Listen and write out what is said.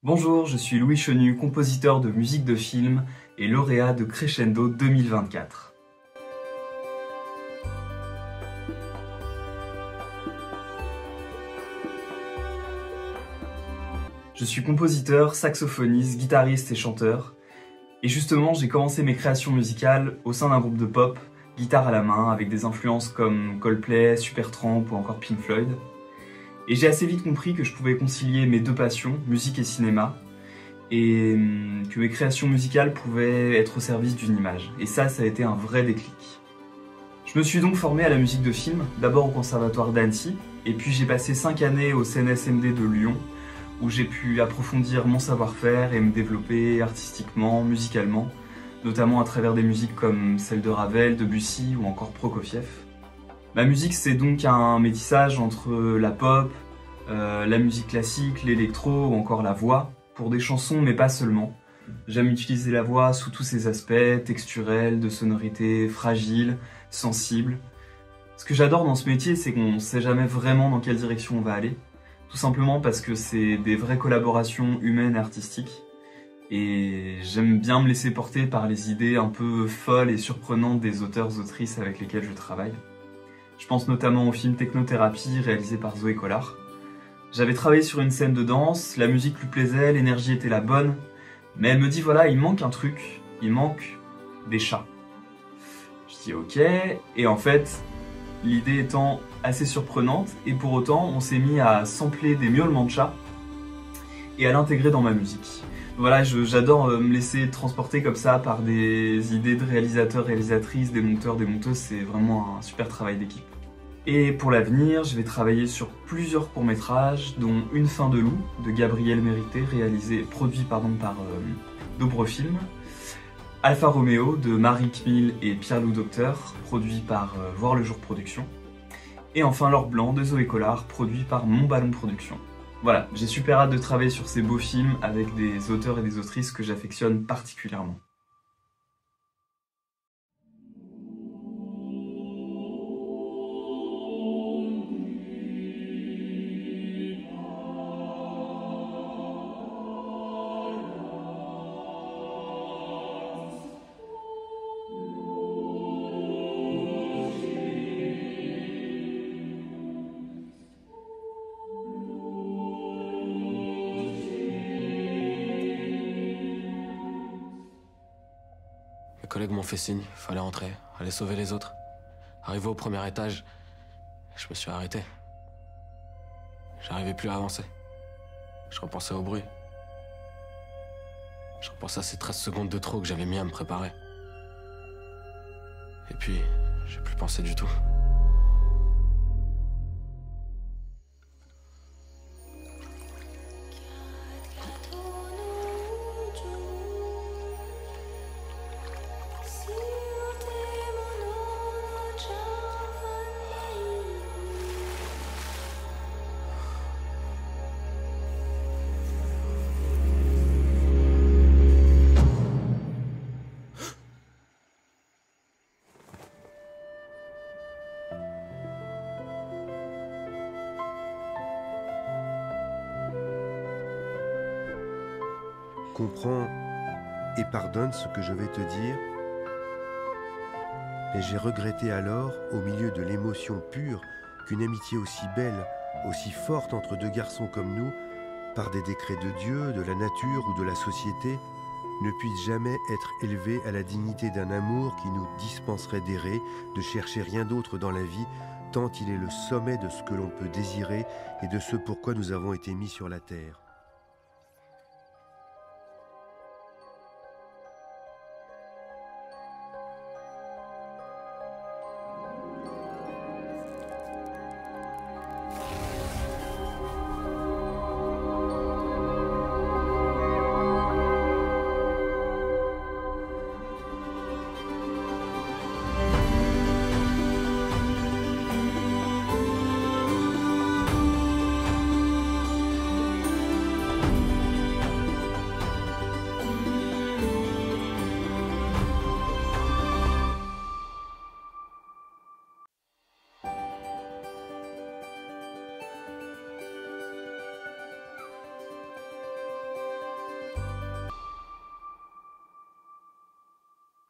Bonjour, je suis Louis Chenu, compositeur de musique de film et lauréat de Crescendo 2024. Je suis compositeur, saxophoniste, guitariste et chanteur. Et justement, j'ai commencé mes créations musicales au sein d'un groupe de pop, guitare à la main, avec des influences comme Coldplay, Supertramp ou encore Pink Floyd. Et j'ai assez vite compris que je pouvais concilier mes deux passions, musique et cinéma, et que mes créations musicales pouvaient être au service d'une image. Et ça a été un vrai déclic. Je me suis donc formé à la musique de film, d'abord au Conservatoire d'Annecy, et puis j'ai passé 5 années au CNSMD de Lyon, où j'ai pu approfondir mon savoir-faire et me développer artistiquement, musicalement, notamment à travers des musiques comme celles de Ravel, Debussy ou encore Prokofiev. Ma musique, c'est donc un métissage entre la pop, la musique classique, l'électro ou encore la voix, pour des chansons mais pas seulement. J'aime utiliser la voix sous tous ses aspects, texturels, de sonorités fragiles, sensibles. Ce que j'adore dans ce métier, c'est qu'on ne sait jamais vraiment dans quelle direction on va aller, tout simplement parce que c'est des vraies collaborations humaines et artistiques. Et j'aime bien me laisser porter par les idées un peu folles et surprenantes des auteurs-autrices avec lesquels je travaille. Je pense notamment au film Technothérapie réalisé par Zoé Collard. J'avais travaillé sur une scène de danse, la musique lui plaisait, l'énergie était la bonne, mais elle me dit voilà, il manque un truc, il manque des chats. Je dis ok, et en fait, l'idée étant assez surprenante, et pour autant, on s'est mis à sampler des miaulements de chats et à l'intégrer dans ma musique. Voilà, j'adore me laisser transporter comme ça par des idées de réalisateurs, réalisatrices, des monteurs, des monteuses, c'est vraiment un super travail d'équipe. Et pour l'avenir, je vais travailler sur plusieurs courts-métrages, dont Une fin de loup, de Gabriel Mérité, produit par Dobrefilm, Alfa Romeo, de Marie Kmil et Pierre-Loup Docteur, produit par Voir le Jour Production, et enfin L'Or Blanc, de Zoé Collard, produit par Mon Ballon Production. Voilà, j'ai super hâte de travailler sur ces beaux films avec des auteurs et des autrices que j'affectionne particulièrement. Mes collègues m'ont fait signe, fallait rentrer, aller sauver les autres. Arrivé au premier étage, je me suis arrêté. J'arrivais plus à avancer. Je repensais au bruit. Je repensais à ces 13 secondes de trop que j'avais mis à me préparer. Et puis, j'ai plus pensé du tout. Comprends et pardonne ce que je vais te dire. Et j'ai regretté alors, au milieu de l'émotion pure, qu'une amitié aussi belle, aussi forte entre deux garçons comme nous, par des décrets de Dieu, de la nature ou de la société, ne puisse jamais être élevée à la dignité d'un amour qui nous dispenserait d'errer, de chercher rien d'autre dans la vie, tant il est le sommet de ce que l'on peut désirer et de ce pourquoi nous avons été mis sur la terre.